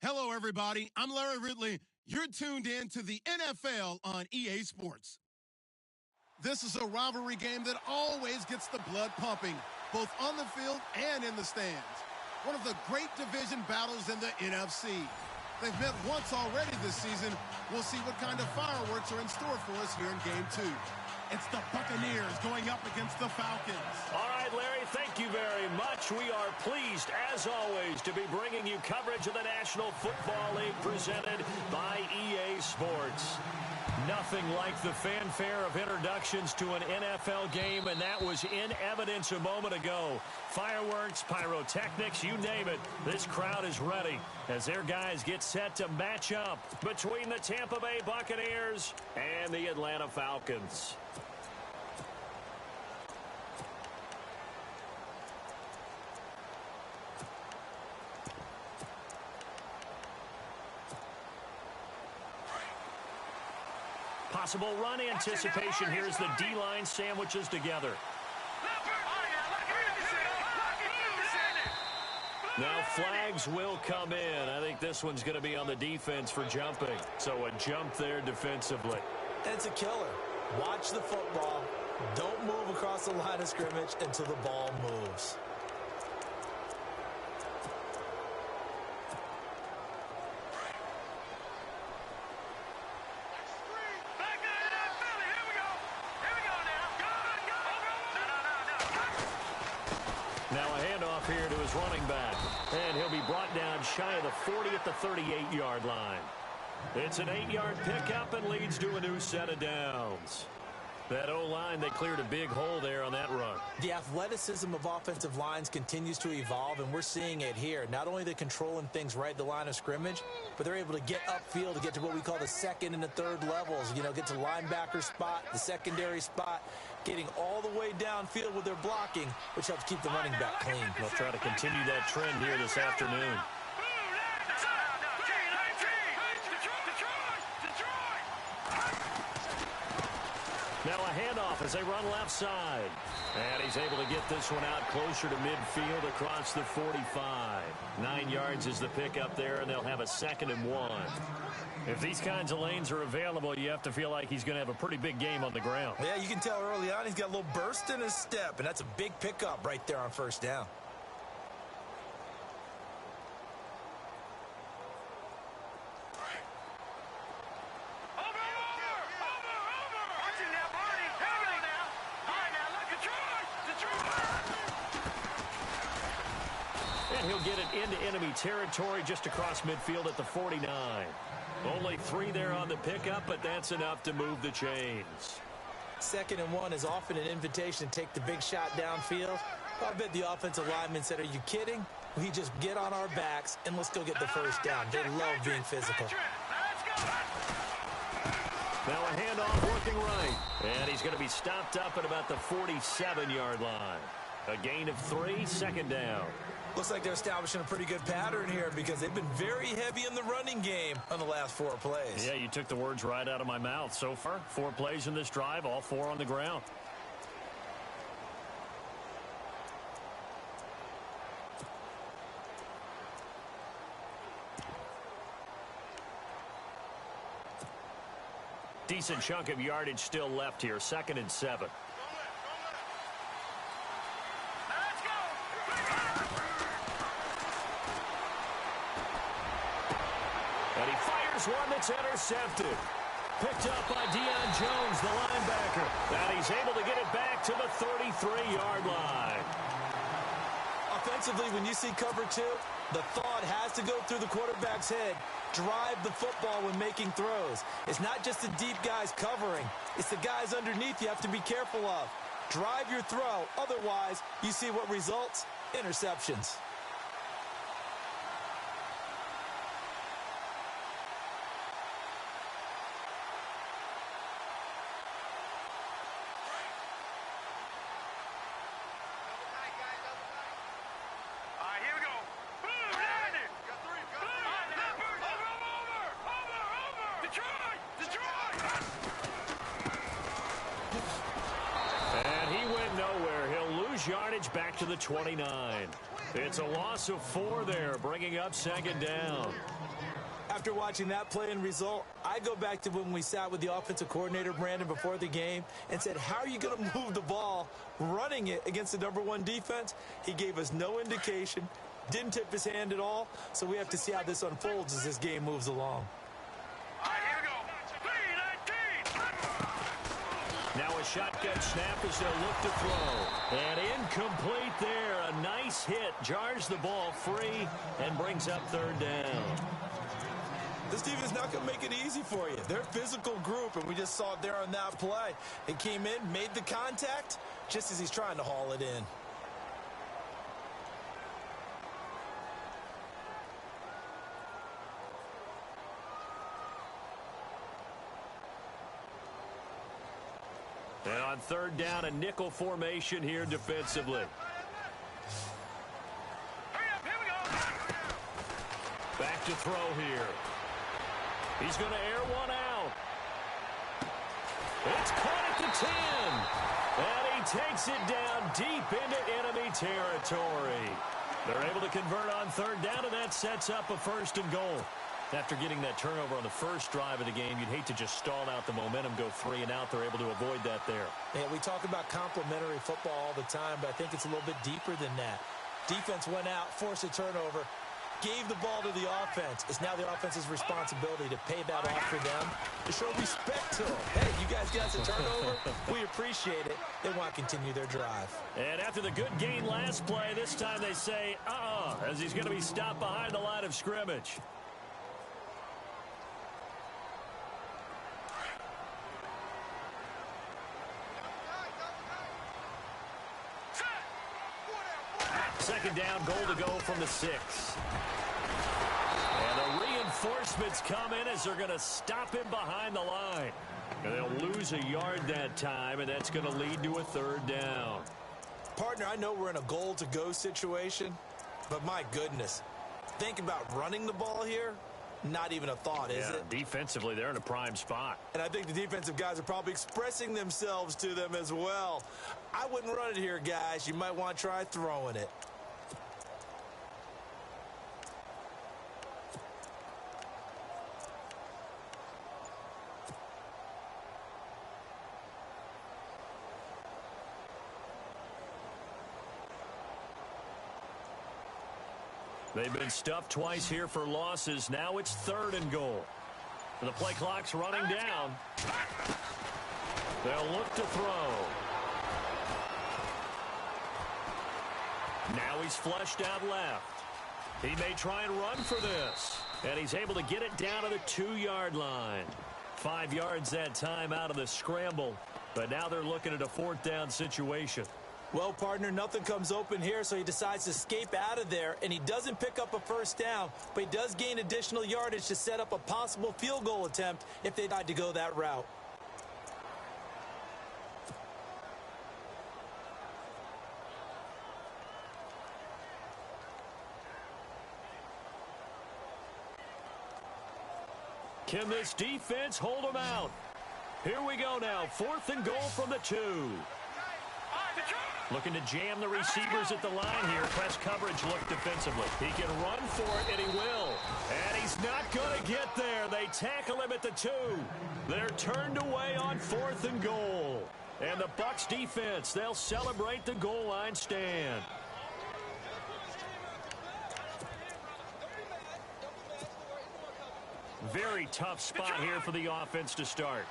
Hello, everybody. I'm Larry Ridley. You're tuned in to the NFL on EA Sports. This is a rivalry game that always gets the blood pumping, both on the field and in the stands. One of the great division battles in the NFC. They've met once already this season. We'll see what kind of fireworks are in store for us here in Game 2. It's the Buccaneers going up against the Falcons. All right, Larry, thank you very much. We are pleased, as always, to be bringing you coverage of the National Football League presented by EA Sports. Nothing like the fanfare of introductions to an NFL game, and that was in evidence a moment ago. Fireworks, pyrotechnics, you name it. This crowd is ready as their guys get set to match up between the Tampa Bay Buccaneers and the Atlanta Falcons. Possible run anticipation here as the D-line sandwiches together. Now flags will come in. I think this one's going to be on the defense for jumping. So a jump there defensively. It's a killer. Watch the football. Don't move across the line of scrimmage until the ball moves. Now a handoff here to his running back. And he'll be brought down shy of the 40 at the 38-yard line. It's an 8-yard pickup and leads to a new set of downs. That O-line, they cleared a big hole there on that run. The athleticism of offensive lines continues to evolve, and we're seeing it here. Not only are they controlling things right at the line of scrimmage, but they're able to get upfield to get to what we call the second and the third levels. You know, get to linebacker spot, the secondary spot, getting all the way downfield with their blocking, which helps keep the running back clean. They'll try to continue that trend here this afternoon. Now a handoff as they run left side. And he's able to get this one out closer to midfield across the 45. 9 yards is the pickup there, and they'll have a 2nd and 1. If these kinds of lanes are available, you have to feel like he's going to have a pretty big game on the ground. Yeah, you can tell early on he's got a little burst in his step, and that's a big pickup right there on first down. And he'll get it into enemy territory just across midfield at the 49. Only 3 there on the pickup, but that's enough to move the chains. 2nd and 1 is often an invitation to take the big shot downfield. I bet the offensive lineman said, are you kidding? We just get on our backs and let's go get the first down. They love being physical. Now a handoff working right. And he's going to be stopped up at about the 47-yard line. A gain of 3, 2nd down. Looks like they're establishing a pretty good pattern here because they've been very heavy in the running game on the last 4 plays. Yeah, you took the words right out of my mouth. So far, 4 plays in this drive, all 4 on the ground. Decent chunk of yardage still left here, 2nd and 7. And he fires one that's intercepted. Picked up by Deion Jones, the linebacker. And he's able to get it back to the 33-yard line. Offensively, when you see cover 2, the thought has to go through the quarterback's head. Drive the football when making throws. It's not just the deep guys covering. It's the guys underneath you have to be careful of. Drive your throw. Otherwise, you see what results? Interceptions. Yardage back to the 29. It's a loss of 4 there, bringing up 2nd down. After watching that play and result, I go back to when we sat with the offensive coordinator, Brandon, before the game and said, how are you going to move the ball running it against the #1 defense? He gave us no indication, didn't tip his hand at all, so we have to see how this unfolds as this game moves along. Now a shotgun snap as they'll look to throw. And incomplete there. A nice hit. Jars the ball free and brings up 3rd down. This defense is not going to make it easy for you. They're a physical group, and we just saw it there on that play. It came in, made the contact, just as he's trying to haul it in. And on 3rd down, a nickel formation here defensively. Back to throw here. He's going to air one out. It's caught at the 10. And he takes it down deep into enemy territory. They're able to convert on 3rd down, and that sets up a 1st and goal. After getting that turnover on the first drive of the game, you'd hate to just stall out the momentum, go 3 and out. They're able to avoid that there. Yeah, we talk about complementary football all the time, but I think it's a little bit deeper than that. Defense went out, forced a turnover, gave the ball to the offense. It's now the offense's responsibility to pay that off for them, to show respect to them. Hey, you guys got us a turnover. We appreciate it. They want to continue their drive. And after the good gain last play, this time they say, as he's going to be stopped behind the line of scrimmage. Second down, goal to go from the 6. And the reinforcements come in as they're going to stop him behind the line. And they'll lose a yard that time, and that's going to lead to a 3rd down. Partner, I know we're in a goal-to-go situation, but my goodness, think about running the ball here. Not even a thought, is it? Defensively, they're in a prime spot. And I think the defensive guys are probably expressing themselves to them as well. I wouldn't run it here, guys. You might want to try throwing it. They've been stuffed twice here for losses. Now it's 3rd and goal. The play clock's running down. They'll look to throw. Now he's flushed out left. He may try and run for this. And he's able to get it down to the 2-yard line. 5 yards that time out of the scramble. But now they're looking at a 4th down situation. Well, partner, nothing comes open here, so he decides to escape out of there, and he doesn't pick up a 1st down, but he does gain additional yardage to set up a possible field goal attempt if they decide to go that route. Can this defense hold them out? Here we go now. 4th and goal from the 2. Looking to jam the receivers at the line here. Press coverage look defensively. He can run for it, and he will. And he's not going to get there. They tackle him at the 2. They're turned away on 4th and goal. And the Bucs defense, they'll celebrate the goal line stand. Very tough spot here for the offense to start.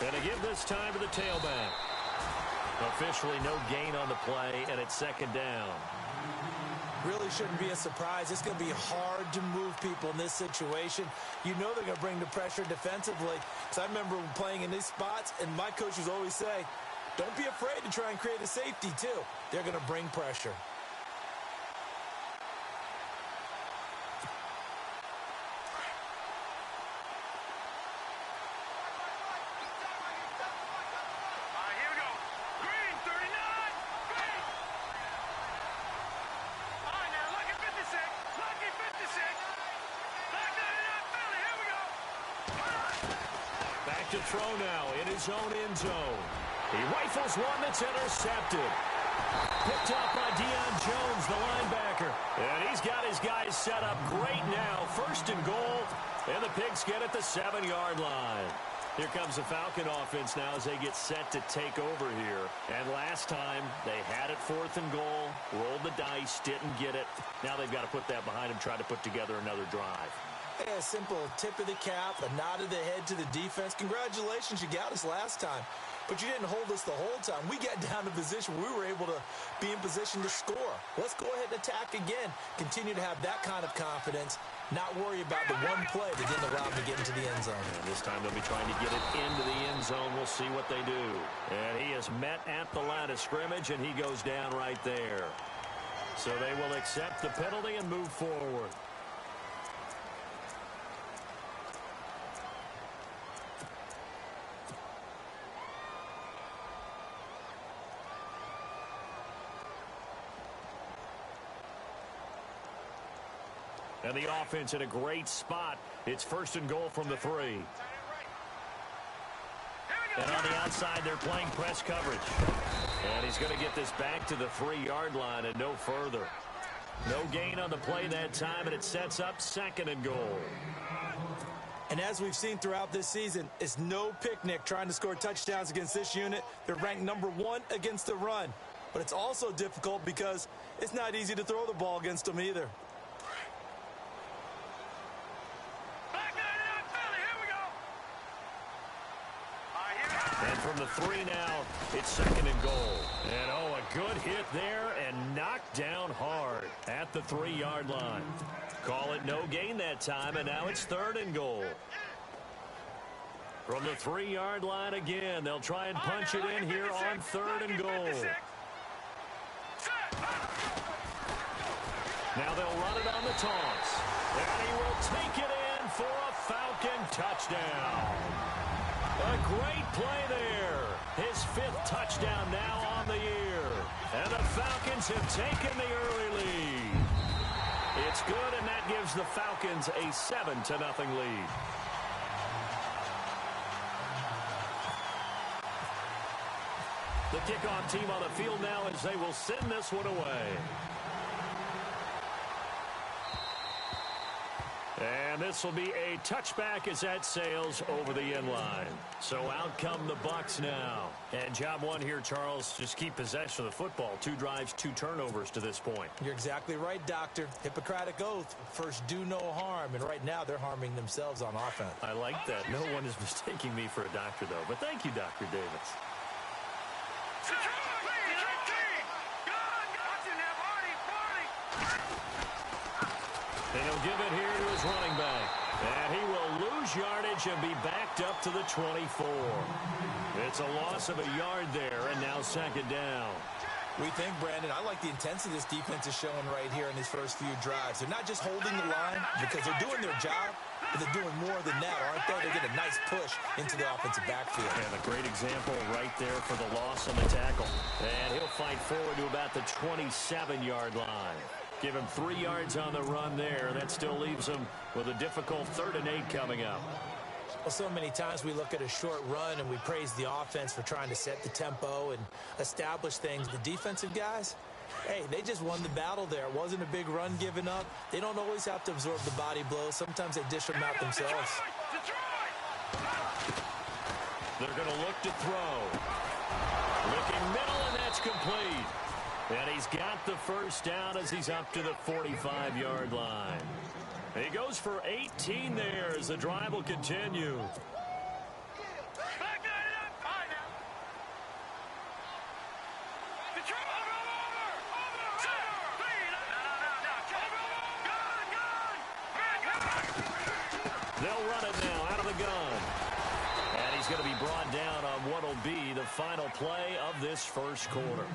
And to give this time to the tailback. Officially no gain on the play, and it's 2nd down. Really shouldn't be a surprise. It's going to be hard to move people in this situation. You know they're going to bring the pressure defensively. So I remember playing in these spots, and my coaches always say, don't be afraid to try and create a safety, too. They're going to bring pressure. to throw now in his own end zone. He rifles one that's intercepted. Picked up by Deion Jones, the linebacker. And he's got his guys set up great now. First and goal, and the Pigskin at the 7-yard line. Here comes the Falcon offense now as they get set to take over here. And last time, they had it 4th and goal, rolled the dice, didn't get it. Now they've got to put that behind them, try to put together another drive. Hey, a simple tip of the cap, a nod of the head to the defense. Congratulations, you got us last time. But you didn't hold us the whole time. We got down to position where we were able to be in position to score. Let's go ahead and attack again. Continue to have that kind of confidence. Not worry about the one play that didn't allow them to get into the end zone. And this time they'll be trying to get it into the end zone. We'll see what they do. And he is met at the line of scrimmage, and he goes down right there. So they will accept the penalty and move forward. And the offense in a great spot. It's 1st and goal from the 3. And on the outside, they're playing press coverage. And he's going to get this back to the 3-yard line and no further. No gain on the play that time, and it sets up 2nd and goal. And as we've seen throughout this season, it's no picnic trying to score touchdowns against this unit. They're ranked number 1 against the run. But it's also difficult because it's not easy to throw the ball against them either. And from the 3 now, it's 2nd and goal. And, oh, a good hit there and knocked down hard at the 3-yard line. Call it no gain that time, and now it's 3rd and goal. From the 3-yard line again, they'll try and punch it in here on 3rd and goal. Now they'll run it on the toss. And he will take it in for a Falcon touchdown. A great play there. His 5th touchdown now on the year. And the Falcons have taken the early lead. It's good, and that gives the Falcons a 7-0 lead. The kickoff team on the field now as they will send this one away. And this will be a touchback as that sails over the end line. So out come the Bucs now. And job one here, Charles, just keep possession of the football. 2 drives, 2 turnovers to this point. You're exactly right, Doctor. Hippocratic oath. First, do no harm. And right now, they're harming themselves on offense. I like that. No one is mistaking me for a doctor, though. But thank you, Dr. Davis. And he'll give it here to his running back. And he will lose yardage and be backed up to the 24. It's a loss of a yard there, and now 2nd down. We think, Brandon, I like the intensity this defense is showing right here in these first few drives. They're not just holding the line because they're doing their job, but they're doing more than that, aren't they? They get a nice push into the offensive backfield. And a great example right there for the loss on the tackle. And he'll fight forward to about the 27-yard line. Give him 3 yards on the run there. That still leaves him with a difficult 3rd and 8 coming up. Well, so many times we look at a short run and we praise the offense for trying to set the tempo and establish things. The defensive guys, hey, they just won the battle there. It wasn't a big run given up. They don't always have to absorb the body blows. Sometimes they dish them out themselves. They're going to look to throw. Looking middle, and that's complete. And he's got the first down as he's up to the 45-yard line. He goes for 18 there as the drive will continue. They'll run it now out of the gun. And he's going to be brought down on what will be the final play of this first quarter.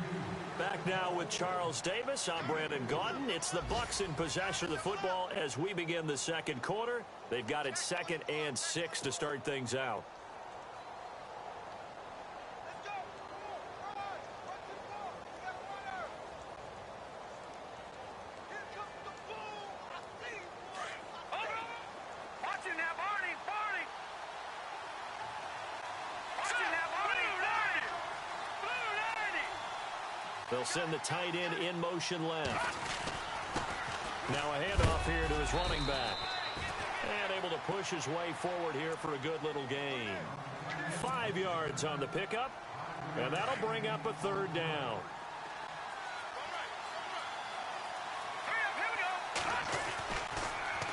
Back now with Charles Davis. I'm Brandon Gaudin. It's the Bucs in possession of the football as we begin the second quarter. They've got it 2nd and 6 to start things out. They'll send the tight end in motion left. Now a handoff here to his running back. And able to push his way forward here for a good little gain. 5 yards on the pickup. And that'll bring up a third down.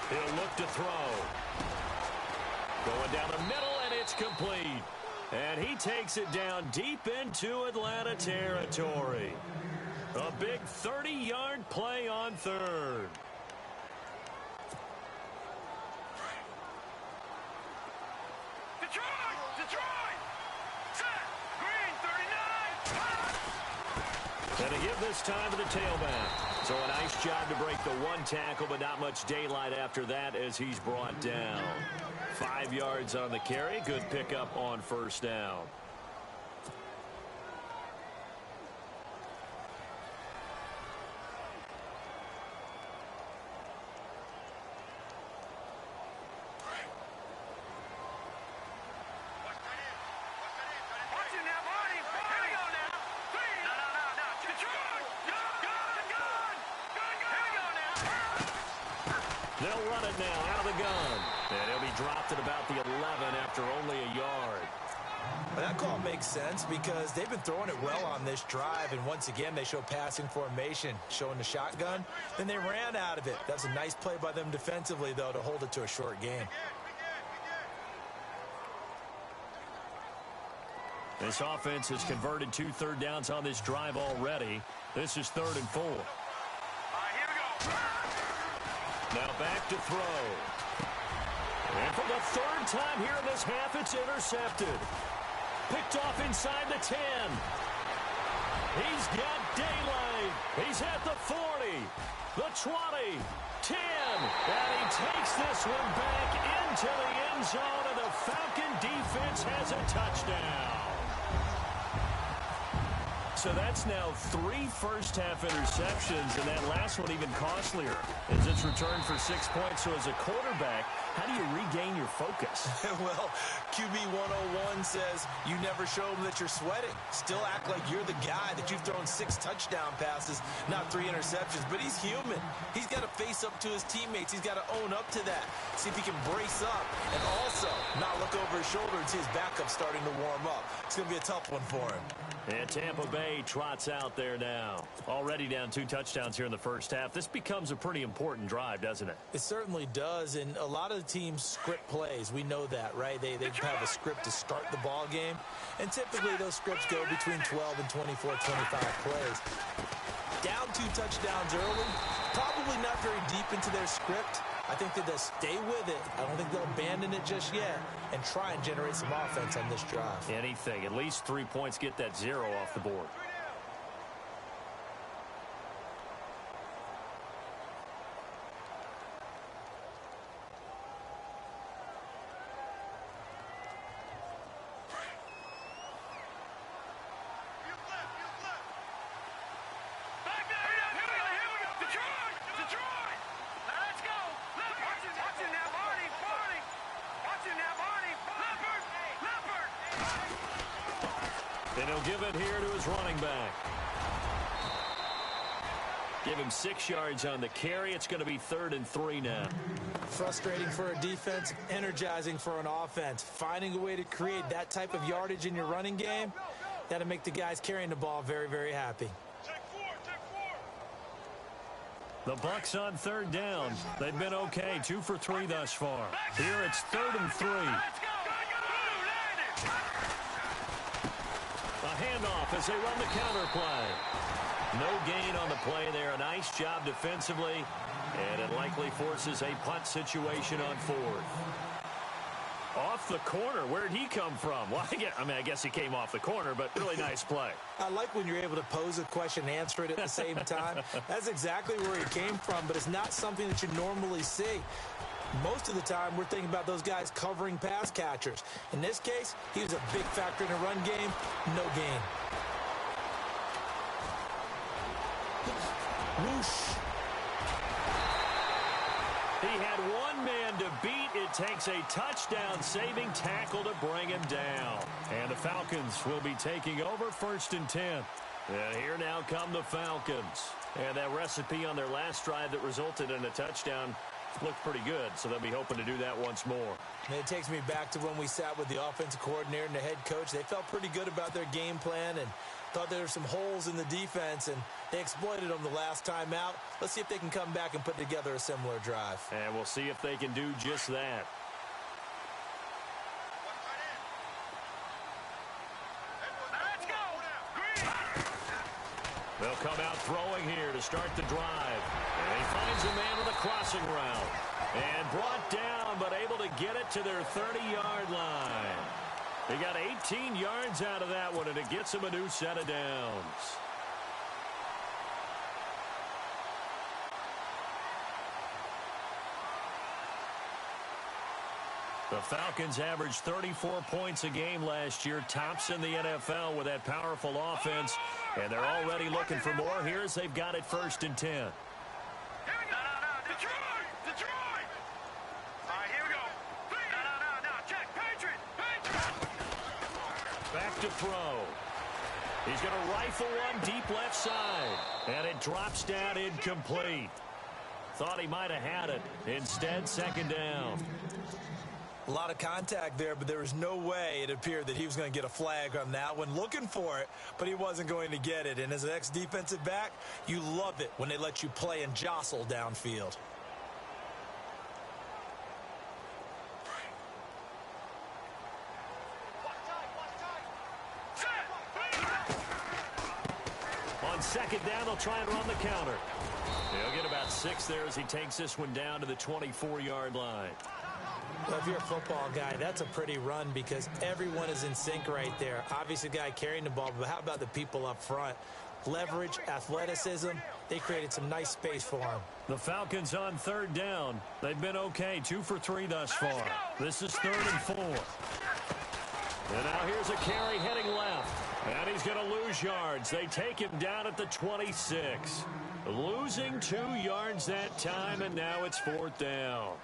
He'll look to throw. Going down the middle, and it's complete. And he takes it down deep into Atlanta territory. A big 30-yard play on third. Detroit! Set! Green, 39! And a give this time to the tailback. So a nice job to break the one tackle, but not much daylight after that as he's brought down. 5 yards on the carry. Good pickup on first down. They'll run it now out of the gun. And he'll be dropped at about the 11 after only a yard. Well, that call makes sense because they've been throwing it well on this drive, and once again they show passing formation, showing the shotgun. Then they ran out of it. That's a nice play by them defensively, though, to hold it to a short gain. This offense has converted 2 third downs on this drive already. This is 3rd and 4. Now back to throw. And for the 3rd time here in this half, it's intercepted. Picked off inside the 10. He's got daylight. He's at the 40, the 20, 10. And he takes this one back into the end zone, and the Falcon defense has a touchdown. So that's now 3 first-half interceptions, and that last one even costlier as it's returned for 6 points. So as a quarterback, how do you regain your focus? Well, QB 101 says you never show them that you're sweating. Still act like you're the guy, that you've thrown 6 touchdown passes, not 3 interceptions. But he's human. He's got to face up to his teammates. He's got to own up to that. See if he can brace up and also not look over his shoulder and see his backup starting to warm up. It's going to be a tough one for him. And Tampa Bay trots out there now. Already down 2 touchdowns here in the first half. This becomes a pretty important drive, doesn't it? It certainly does, and a lot of the teams script plays. We know that, right? They have a script to start the ball game, and typically those scripts go between 12 and 24, 25 plays. Down 2 touchdowns early, probably not very deep into their script. I think that they'll stay with it. I don't think they'll abandon it just yet and try and generate some offense on this drive. Anything. At least 3 points, get that 0 off the board. And he'll give it here to his running back. Give him 6 yards on the carry. It's going to be 3rd and 3 now. Frustrating for a defense, energizing for an offense. Finding a way to create that type of yardage in your running game, that'll make the guys carrying the ball very, very happy. The Bucs on 3rd down. They've been okay, 2 for 3 thus far. Here it's 3rd and 3. A handoff as they run the counter play. No gain on the play there. A nice job defensively, and it likely forces a punt situation on 4th. Off the corner. Where did he come from? Well, I guess he came off the corner, but really nice play. I like when you're able to pose a question and answer it at the same time. That's exactly where he came from, but it's not something that you normally see. Most of the time, we're thinking about those guys covering pass catchers. In this case, he was a big factor in the run game. No gain. Whoosh. He had one man to beat. It takes a touchdown-saving tackle to bring him down. And the Falcons will be taking over 1st and 10. And here now come the Falcons. And that recipe on their last drive that resulted in a touchdown looked pretty good, so they'll be hoping to do that once more. And it takes me back to when we sat with the offensive coordinator and the head coach. They felt pretty good about their game plan and thought there were some holes in the defense, and they exploited them the last time out. Let's see if they can come back and put together a similar drive. And we'll see if they can do just that. Let's go. Green. They'll come out throwing here to start the drive. And he finds a man with a crossing route. And brought down, but able to get it to their 30-yard line. They got 18 yards out of that one, and it gets them a new set of downs. The Falcons averaged 34 points a game last year, tops in the NFL with that powerful offense, and they're already looking for more. Here's they've got it 1st and 10. Here we go. No, Detroit. Detroit. All right, here we go. No. Check. Patriot. Back to throw. He's going to rifle one deep left side, and it drops down incomplete. Thought he might have had it. Instead, 2nd down. A lot of contact there, but there was no way it appeared that he was going to get a flag on that one. Looking for it, but he wasn't going to get it. And as an ex-defensive back, you love it when they let you play and jostle downfield. On 2nd down, they'll try and run the counter. He'll get about 6 there as he takes this one down to the 24-yard line. Well, if you're a football guy, that's a pretty run because everyone is in sync right there. Obviously, the guy carrying the ball, but how about the people up front? Leverage, athleticism, they created some nice space for him. The Falcons on 3rd down. They've been okay, 2 for 3 thus far. This is 3rd and 4. And now here's a carry heading left. And he's going to lose yards. They take him down at the 26. Losing 2 yards that time, and now it's 4th down.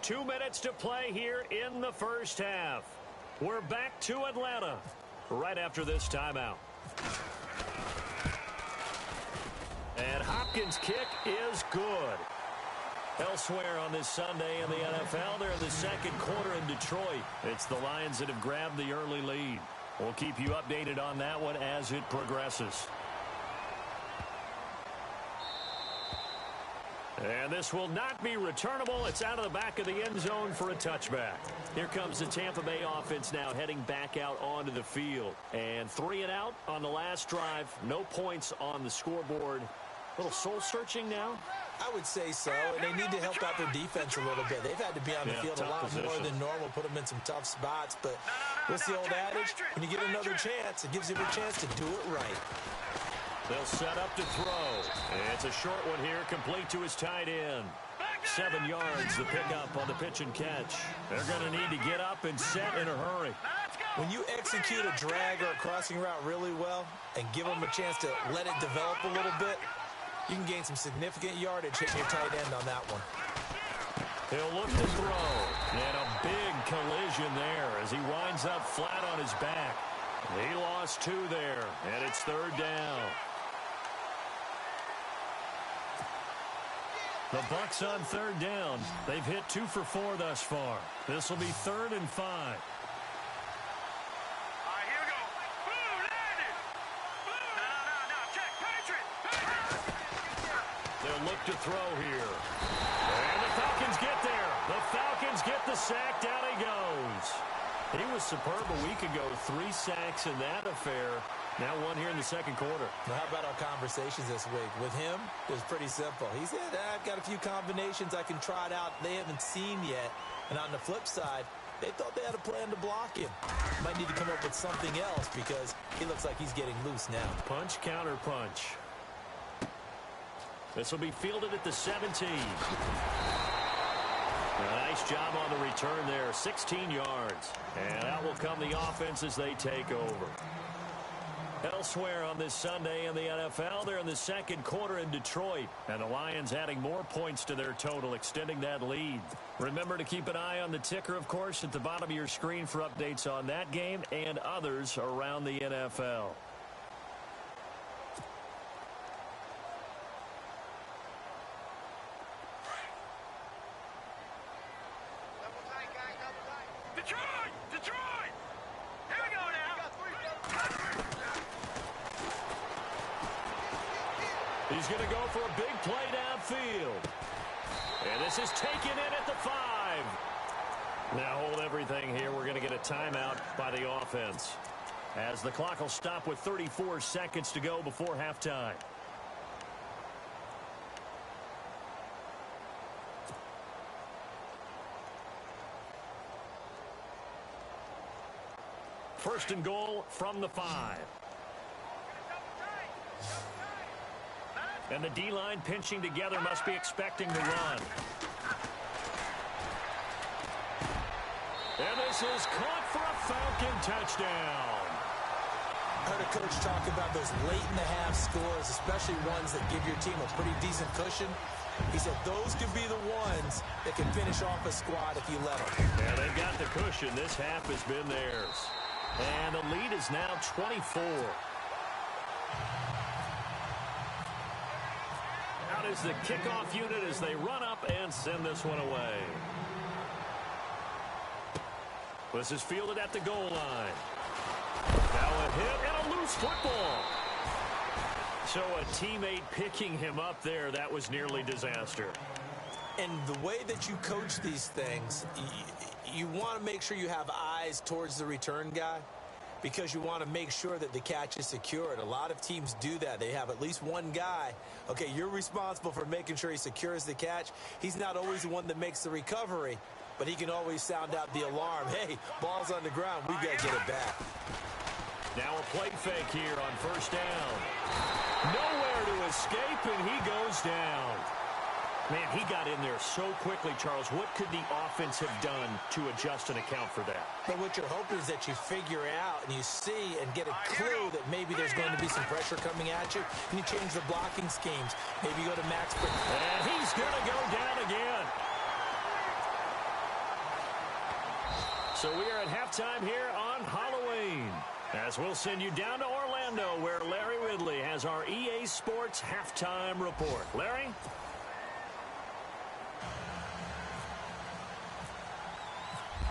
Two minutes to play here in the first half. We're back to Atlanta right after this timeout. And Hopkins' kick is good. Elsewhere on this Sunday in the NFL, they're in the 2nd quarter in Detroit. It's the Lions that have grabbed the early lead. We'll keep you updated on that one as it progresses. And this will not be returnable. It's out of the back of the end zone for a touchback. Here comes the Tampa Bay offense now heading back out onto the field. And 3 and out on the last drive. No points on the scoreboard. A little soul-searching now? I would say so, and they need to help out their defense a little bit. They've had to be on the field a lot more than normal, put them in some tough spots. But what's the old adage? When you get another chance, it gives you a chance to do it right. They'll set up to throw. It's a short one here, complete to his tight end. 7 yards, the pickup on the pitch and catch. They're going to need to get up and set in a hurry. When you execute a drag or a crossing route really well and give them a chance to let it develop a little bit, you can gain some significant yardage hitting your tight end on that one. He'll look to throw. And a big collision there as he winds up flat on his back. He lost 2 there, and it's 3rd down. The Bucs on 3rd down. They've hit 2 for 4 thus far. This will be 3rd and 5. All right, here we go. Boom, landed. Boom. No. Check. Patriot. They'll look to throw here. And the Falcons get there. The Falcons get the sack. Down he goes. He was superb a week ago. 3 sacks in that affair. Now 1 here in the 2nd quarter. Now, how about our conversations this week? With him, it was pretty simple. He said, I've got a few combinations I can try it out they haven't seen yet. And on the flip side, they thought they had a plan to block him. Might need to come up with something else because he looks like he's getting loose now. Punch, counter punch. This will be fielded at the 17. A nice job on the return there, 16 yards. And out will come the offense as they take over. Elsewhere on this Sunday in the NFL, they're in the second quarter in Detroit. And the Lions adding more points to their total, extending that lead. Remember to keep an eye on the ticker, of course, at the bottom of your screen for updates on that game and others around the NFL. Detroit! Detroit! Here we go now! He's going to go for a big play downfield. And this is taken in at the 5. Now hold everything here. We're going to get a timeout by the offense, as the clock will stop with 34 seconds to go before halftime. First and goal from the 5. And the D-line pinching together must be expecting to run. And this is caught for a Falcon touchdown. I heard a coach talk about those late-in-the-half scores, especially ones that give your team a pretty decent cushion. He said those could be the ones that can finish off a squad if you let them. Yeah, they've got the cushion. This half has been theirs. And the lead is now 24. Out is the kickoff unit as they run up and send this one away. This is fielded at the goal line. Now a hit and a loose football. So a teammate picking him up there, that was nearly disaster. And the way that you coach these things, you want to make sure you have eyes towards the return guy, because you want to make sure that the catch is secured. A lot of teams do that. They have at least one guy. Okay, you're responsible for making sure he secures the catch. He's not always the one that makes the recovery, but he can always sound out the alarm. Hey, ball's on the ground. We've got to get it back. Now a play fake here on first down. Nowhere to escape, and he goes down. Man, he got in there so quickly, Charles. What could the offense have done to adjust and account for that? But what you're hoping is that you figure out and you see and get a clue that maybe there's going to be some pressure coming at you, and you change the blocking schemes. Maybe you go to max. And he's going to go down again. So we are at halftime here on Halloween, as we'll send you down to Orlando, where Larry Ridley has our EA Sports halftime report. Larry?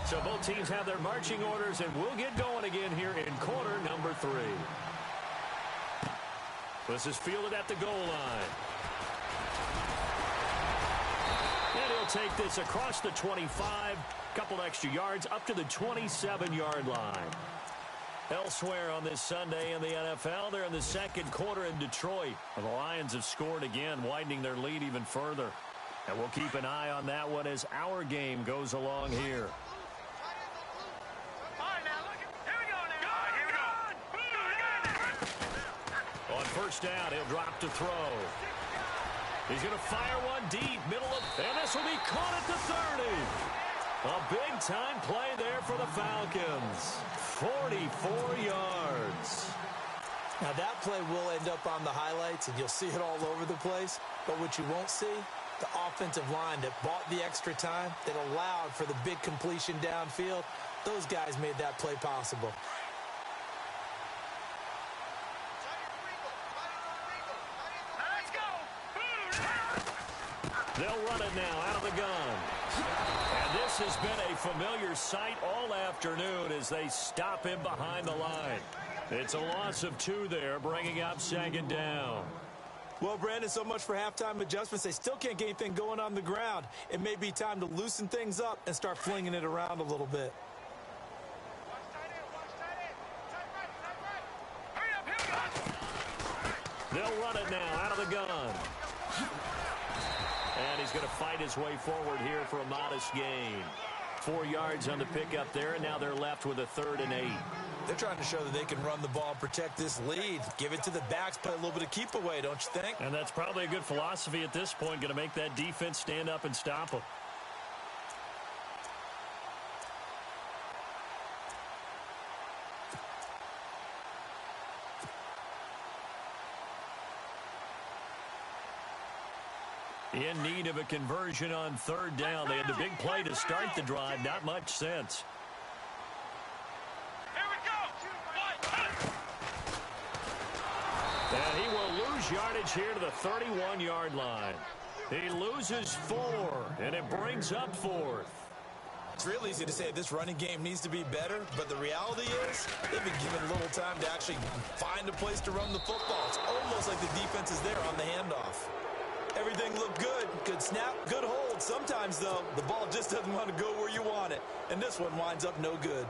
So both teams have their marching orders, and we'll get going again here in quarter number 3. This is fielded at the goal line. And he'll take this across the 25, couple extra yards, up to the 27-yard line. Elsewhere on this Sunday in the NFL, they're in the second quarter in Detroit. The Lions have scored again, widening their lead even further. And we'll keep an eye on that one as our game goes along here. On first down, he'll drop to throw. He's going to fire one deep, middle of, and this will be caught at the 30. A big-time play there for the Falcons. 44 yards. Now, that play will end up on the highlights, and you'll see it all over the place. But what you won't see, the offensive line that bought the extra time, that allowed for the big completion downfield, those guys made that play possible. They'll run it now out of the gun. And this has been a familiar sight all afternoon as they stop him behind the line. It's a loss of 2 there, bringing up second down. Well, Brandon, so much for halftime adjustments. They still can't get anything going on the ground. It may be time to loosen things up and start flinging it around a little bit. They'll run it now out of the gun. And he's going to fight his way forward here for a modest gain. 4 yards on the pickup there, and now they're left with a 3rd and 8. They're trying to show that they can run the ball and protect this lead. Give it to the backs, play a little bit of keep away, don't you think? And that's probably a good philosophy at this point, going to make that defense stand up and stop them. In need of a conversion on 3rd down. They had the big play to start the drive. Not much sense. Here we go. And he will lose yardage here to the 31-yard line. He loses 4, and it brings up 4th. It's real easy to say this running game needs to be better, but the reality is they've been given little time to actually find a place to run the football. It's almost like the defense is there on the handoff. Everything looked good. Good snap, good hold. Sometimes, though, the ball just doesn't want to go where you want it. And this one winds up no good.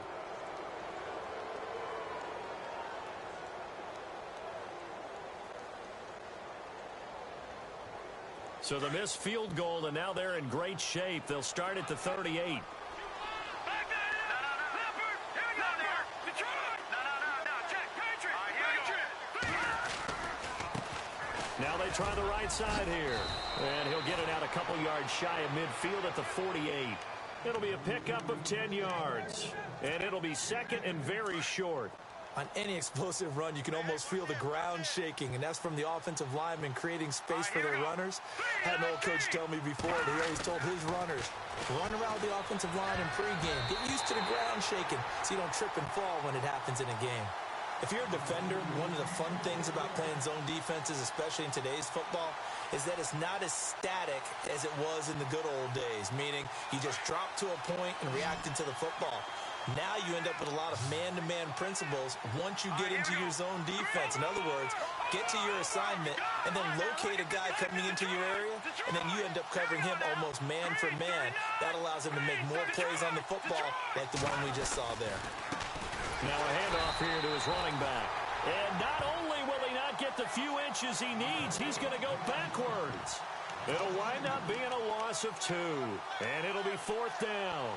So the missed field goal, and now they're in great shape. They'll start at the 38. Now they try the right side here. And he'll get it out a couple yards shy of midfield at the 48. It'll be a pickup of 10 yards. And it'll be 2nd and very short. On any explosive run, you can almost feel the ground shaking, and that's from the offensive linemen creating space for their runners. I had an old coach tell me before that he always told his runners, run around the offensive line in pregame. Get used to the ground shaking so you don't trip and fall when it happens in a game. If you're a defender, one of the fun things about playing zone defenses, especially in today's football, is that it's not as static as it was in the good old days, meaning you just drop to a point and react into the football. Now you end up with a lot of man-to-man principles once you get into your zone defense. In other words, get to your assignment and then locate a guy coming into your area, and then you end up covering him almost man for man. That allows him to make more plays on the football like the one we just saw there. Now a handoff here to his running back. And not only will he not get the few inches he needs, he's going to go backwards. It'll wind up being a loss of 2. And it'll be 4th down.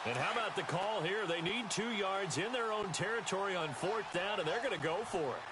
And how about the call here? They need 2 yards in their own territory on 4th down, and they're going to go for it.